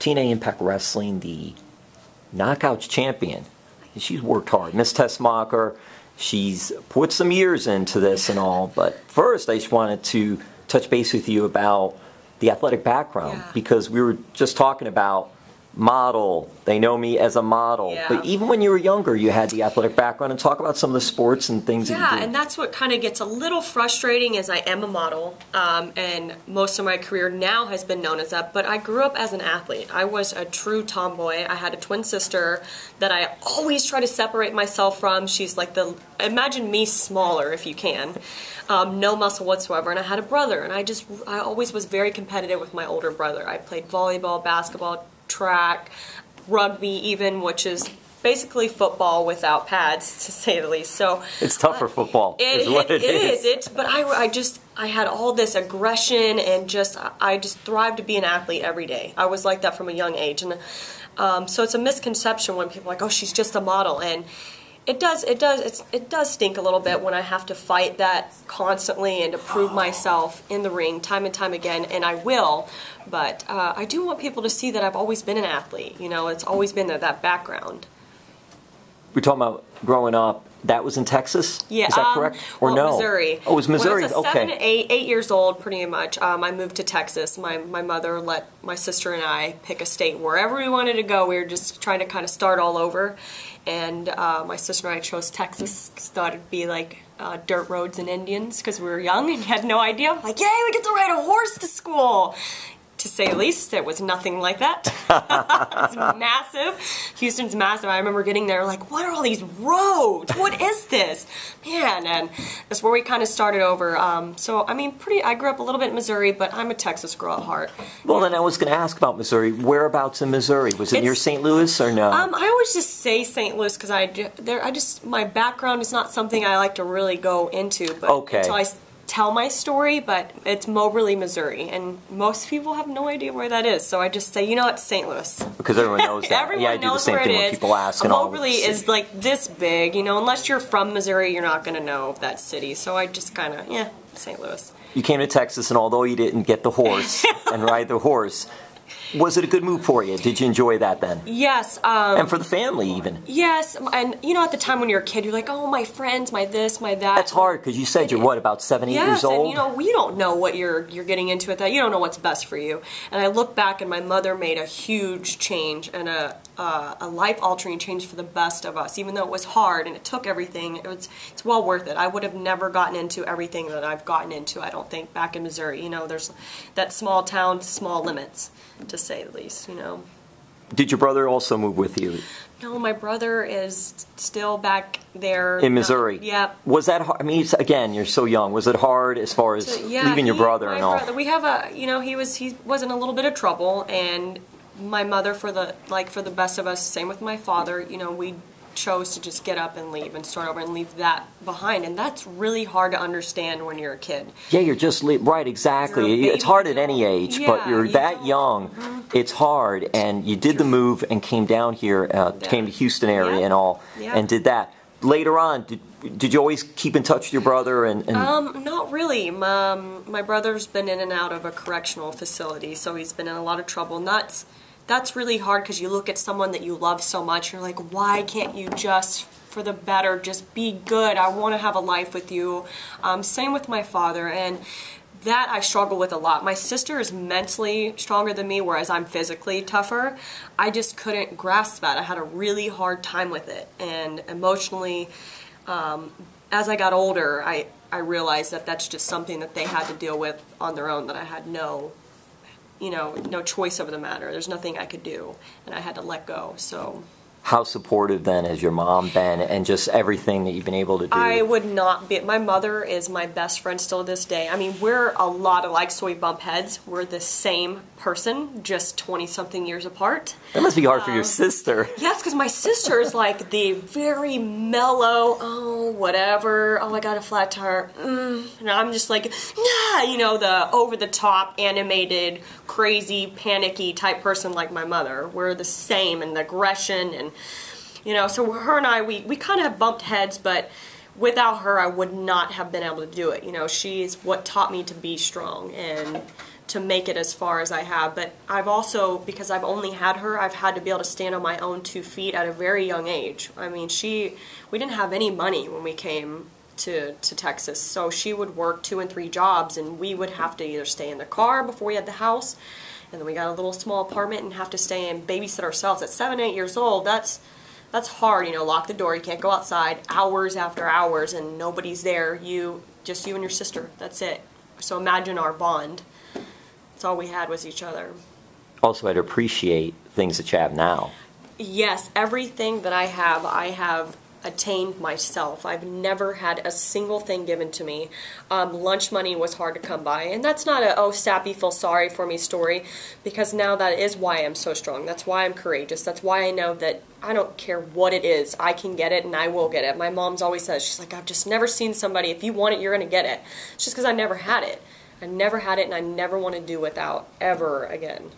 TNA Impact Wrestling, the Knockouts champion. She's worked hard. Miss Tessmacher, she's put some years into this and all. But first, I just wanted to touch base with you about the athletic background, because we were just talking about model. They know me as a model. But even when you were younger, you had the athletic background. And talk about some of the sports and things that you do. Yeah, and that's what kind of gets a little frustrating, as I am a model, and most of my career now has been known as that. But I grew up as an athlete. I was a true tomboy. I had a twin sister that I always try to separate myself from. She's like imagine me smaller if you can. No muscle whatsoever. And I had a brother, and I always was very competitive with my older brother. I played volleyball, basketball, track, rugby even, which is basically football without pads, to say the least. So it's tougher football. It is. But I had all this aggression, and I just thrived to be an athlete every day. I was like that from a young age, and so it's a misconception when people are like, oh, she's just a model, and it does stink a little bit when I have to fight that constantly and to prove myself in the ring time and time again, and I will, but I do want people to see that I've always been an athlete. You know, it's always been that background. We're talking about growing up. That was in Texas? Yeah. Is that correct? Or no? Missouri. Oh, it was Missouri. When I was 7, 8 years old, pretty much, I moved to Texas. My mother let my sister and I pick a state wherever we wanted to go. We were just trying to kind of start all over. And my sister and I chose Texas. Thought it'd be like dirt roads and Indians, because we were young and had no idea. Like, yay, we get to ride a horse to school. To say the least, it was nothing like that. It's massive. Houston's massive. I remember getting there like, what are all these roads? What is this? Man, and that's where we kind of started over. So, I mean, I grew up a little bit in Missouri, but I'm a Texas girl at heart. Well, then I was going to ask about Missouri. Whereabouts in Missouri? Was it near St. Louis or no? I always just say St. Louis because my background is not something I like to really go into. But until I tell my story, but it's Moberly, Missouri, and most people have no idea where that is, so I just say, you know, it's St. Louis. Because everyone knows that. Everyone I do the same thing when people ask. Moberly is like this big, you know, unless you're from Missouri, you're not going to know that city, so I just kind of, St. Louis. You came to Texas, and although you didn't get the horse and ride the horse, was it a good move for you? Did you enjoy that then? Yes. And for the family even? Yes. And, you know, at the time when you're a kid, you're like, oh, my friends, my this, my that. That's hard, because you said you're, what, about 7, 8 years old? Yes, and, you know, we don't know what you're getting into with that. You don't know what's best for you. And I look back, and my mother made a huge change and a life-altering change for the best of us. Even though it was hard and it took everything, it's well worth it. I would have never gotten into everything that I've gotten into, I don't think, back in Missouri. You know, there's that small town, small limits, to say the least, you know. Did your brother also move with you? No, my brother is still back there. In Missouri? Yeah. Was that hard? I mean, again, you're so young. Was it hard as far as leaving your brother and all? Brother, we have you know, he was in a little bit of trouble, and my mother, for the best of us, same with my father, you know, we chose to just get up and leave and start over and leave that behind, and that's really hard to understand when you're a kid. Yeah, you're just right, exactly. It's hard at any age, but you're that young. It's hard, and you did the move and came down here, came to Houston area and all, and did that. Later on, did you always keep in touch with your brother? And not really. My brother's been in and out of a correctional facility, so he's been in a lot of trouble. And that's really hard, because you look at someone that you love so much, and you're like, why can't you just, for the better, just be good? I want to have a life with you. Same with my father, and that I struggle with a lot. My sister is mentally stronger than me, whereas I'm physically tougher. I just couldn't grasp that. I had a really hard time with it, and emotionally, as I got older, I realized that that's just something that they had to deal with on their own, that I had no choice over the matter. There's nothing I could do, and I had to let go. So, how supportive then has your mom been, and just everything that you've been able to do? I would not be. My mother is my best friend still to this day. I mean, we're a lot alike, so we bump heads. We're the same person, just 20-something years apart. That must be hard for your sister. Yes, because my sister is like the very mellow, oh, whatever, oh, I got a flat tire, and I'm just like, nah, you know, the over-the-top, animated, crazy, panicky type person like my mother. We're the same, and the aggression, and, you know, so her and I, we kind of have bumped heads, but without her, I would not have been able to do it. You know, she is what taught me to be strong and to make it as far as I have. But I've also, because I've only had her, I've had to be able to stand on my own 2 feet at a very young age. I mean, we didn't have any money when we came to Texas, so she would work 2 and 3 jobs, and we would have to either stay in the car before we had the house, and then we got a little small apartment and have to stay and babysit ourselves. At 7, 8 years old, that's hard, you know, lock the door, you can't go outside, hours after hours, and nobody's there, just you and your sister, that's it. So imagine our bond. That's all we had was each other. Also had to appreciate things that you have now. Yes, everything that I have attained myself. I've never had a single thing given to me. Lunch money was hard to come by, and that's not a, oh, Sappy, feel sorry for me story, because now that is why I'm so strong. That's why I'm courageous. That's why I know that I don't care what it is. I can get it, and I will get it. My mom's always says, she's like, I've just never seen somebody, if you want it, you're going to get it. It's just because I never had it. I never had it, and I never want to do without ever again.